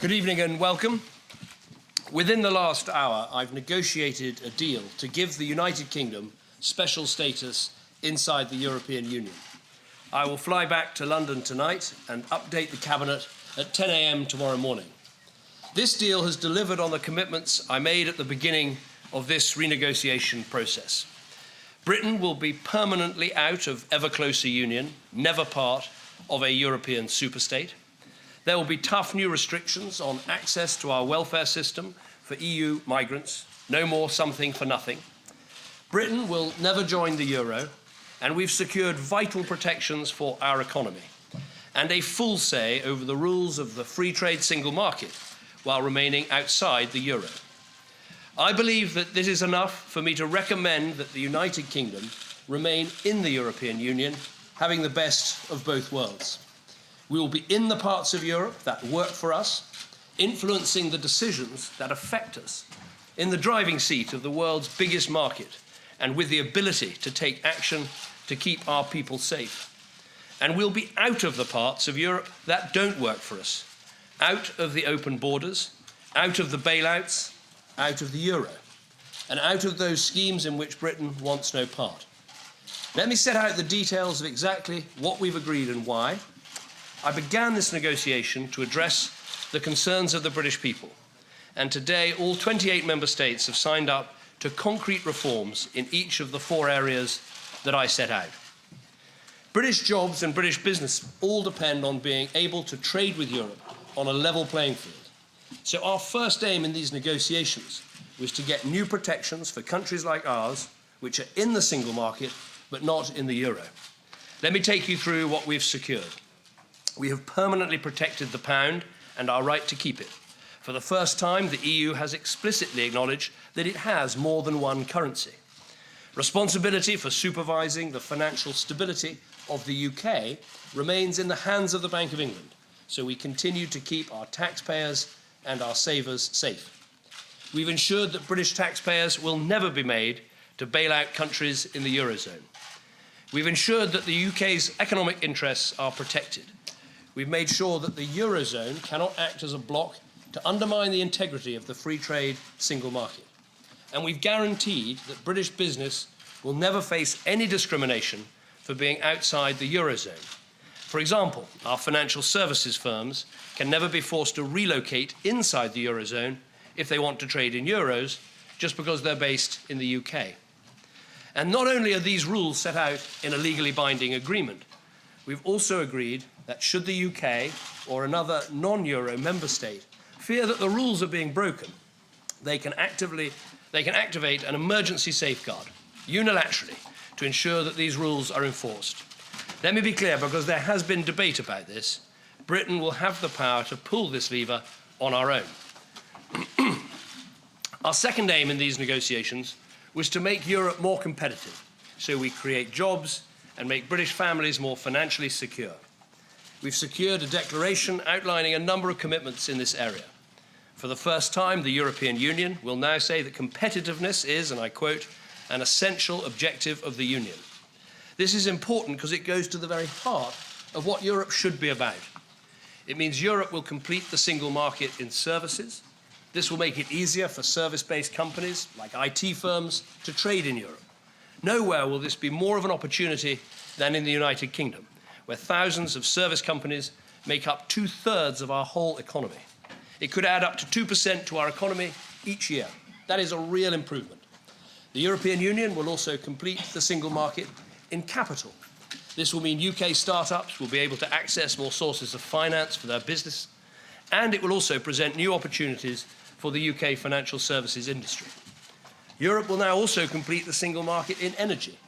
Good evening and welcome. Within the last hour, I've negotiated a deal to give the United Kingdom special status inside the European Union. I will fly back to London tonight and update the Cabinet at 10 a.m. tomorrow morning. This deal has delivered on the commitments I made at the beginning of this renegotiation process. Britain will be permanently out of ever closer union, never part of a European superstate. There will be tough new restrictions on access to our welfare system for EU migrants, no more something for nothing. Britain will never join the euro, and we've secured vital protections for our economy and a full say over the rules of the free trade single market while remaining outside the euro. I believe that this is enough for me to recommend that the United Kingdom remain in the European Union, having the best of both worlds. We will be in the parts of Europe that work for us, influencing the decisions that affect us, in the driving seat of the world's biggest market, and with the ability to take action to keep our people safe. And we'll be out of the parts of Europe that don't work for us, out of the open borders, out of the bailouts, out of the euro, and out of those schemes in which Britain wants no part. Let me set out the details of exactly what we've agreed and why. I began this negotiation to address the concerns of the British people, and today all 28 member states have signed up to concrete reforms in each of the 4 areas that I set out. British jobs and British business all depend on being able to trade with Europe on a level playing field. So our first aim in these negotiations was to get new protections for countries like ours, which are in the single market but not in the euro. Let me take you through what we've secured. We have permanently protected the pound and our right to keep it. For the first time, the EU has explicitly acknowledged that it has more than one currency. Responsibility for supervising the financial stability of the UK remains in the hands of the Bank of England, so we continue to keep our taxpayers and our savers safe. We've ensured that British taxpayers will never be made to bail out countries in the Eurozone. We've ensured that the UK's economic interests are protected. We've made sure that the Eurozone cannot act as a bloc to undermine the integrity of the free trade single market. And we've guaranteed that British business will never face any discrimination for being outside the Eurozone. For example, our financial services firms can never be forced to relocate inside the Eurozone if they want to trade in euros, just because they're based in the UK. And not only are these rules set out in a legally binding agreement, we've also agreed that should the UK or another non-euro member state fear that the rules are being broken, they can activate an emergency safeguard unilaterally to ensure that these rules are enforced. Let me be clear, because there has been debate about this. Britain will have the power to pull this lever on our own. Our second aim in these negotiations was to make Europe more competitive, so we create jobs and make British families more financially secure. We've secured a declaration outlining a number of commitments in this area. For the first time, the European Union will now say that competitiveness is, and I quote, an essential objective of the Union. This is important because it goes to the very heart of what Europe should be about. It means Europe will complete the single market in services. This will make it easier for service-based companies like IT firms to trade in Europe. Nowhere will this be more of an opportunity than in the United Kingdom, where thousands of service companies make up 2/3 of our whole economy. It could add up to 2% to our economy each year. That is a real improvement. The European Union will also complete the single market in capital. This will mean UK startups will be able to access more sources of finance for their business, and it will also present new opportunities for the UK financial services industry. Europe will now also complete the single market in energy.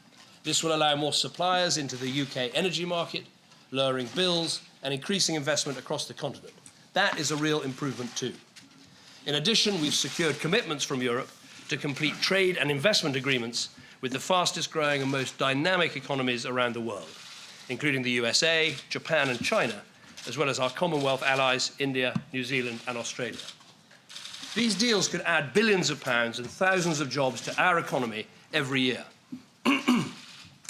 This will allow more suppliers into the UK energy market, lowering bills and increasing investment across the continent. That is a real improvement too. In addition, we've secured commitments from Europe to complete trade and investment agreements with the fastest growing and most dynamic economies around the world, including the USA, Japan and China, as well as our Commonwealth allies, India, New Zealand and Australia. These deals could add billions of pounds and thousands of jobs to our economy every year.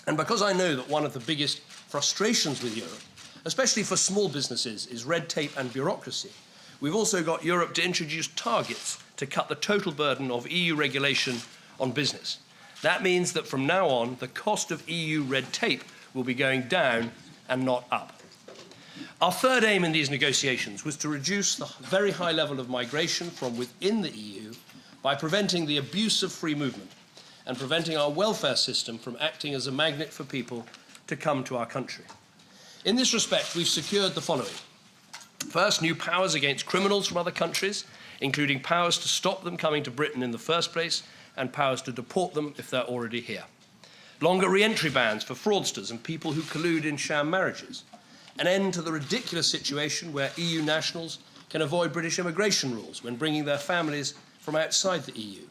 And because I know that one of the biggest frustrations with Europe, especially for small businesses, is red tape and bureaucracy, we've also got Europe to introduce targets to cut the total burden of EU regulation on business. That means that from now on, the cost of EU red tape will be going down and not up. Our third aim in these negotiations was to reduce the very high level of migration from within the EU by preventing the abuse of free movement and preventing our welfare system from acting as a magnet for people to come to our country. In this respect, we've secured the following. First, new powers against criminals from other countries, including powers to stop them coming to Britain in the first place and powers to deport them if they're already here. Longer re-entry bans for fraudsters and people who collude in sham marriages. An end to the ridiculous situation where EU nationals can avoid British immigration rules when bringing their families from outside the EU.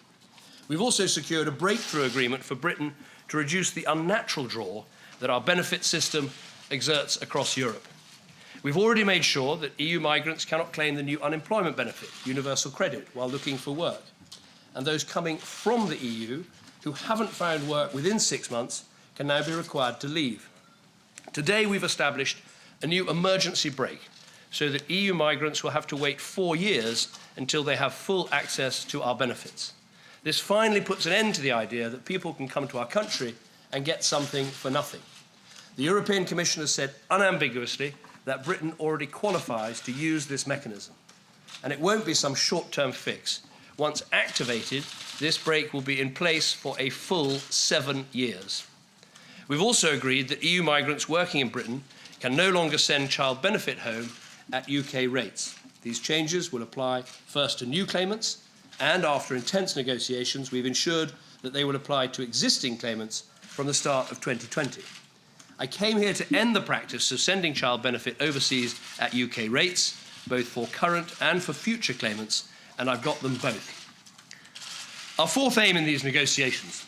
We've also secured a breakthrough agreement for Britain to reduce the unnatural draw that our benefit system exerts across Europe. We've already made sure that EU migrants cannot claim the new unemployment benefit, universal credit, while looking for work. And those coming from the EU who haven't found work within 6 months can now be required to leave. Today, we've established a new emergency brake so that EU migrants will have to wait 4 years until they have full access to our benefits. This finally puts an end to the idea that people can come to our country and get something for nothing. The European Commission has said unambiguously that Britain already qualifies to use this mechanism. And it won't be some short-term fix. Once activated, this brake will be in place for a full 7 years. We've also agreed that EU migrants working in Britain can no longer send child benefit home at UK rates. These changes will apply first to new claimants, and after intense negotiations, we've ensured that they will apply to existing claimants from the start of 2020. I came here to end the practice of sending child benefit overseas at UK rates, both for current and for future claimants, and I've got them both. Our fourth aim in these negotiations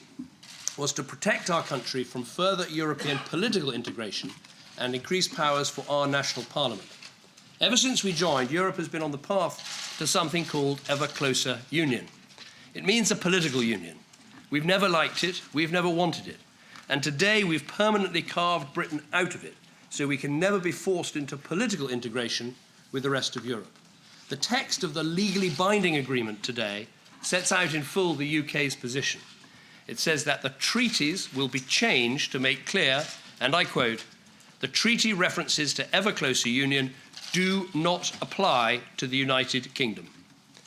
was to protect our country from further European political integration and increase powers for our national parliament. Ever since we joined, Europe has been on the path to something called ever closer union. It means a political union. We've never liked it, we've never wanted it. And today we've permanently carved Britain out of it, so we can never be forced into political integration with the rest of Europe. The text of the legally binding agreement today sets out in full the UK's position. It says that the treaties will be changed to make clear, and I quote, "The treaty references to ever closer union do not apply to the United Kingdom."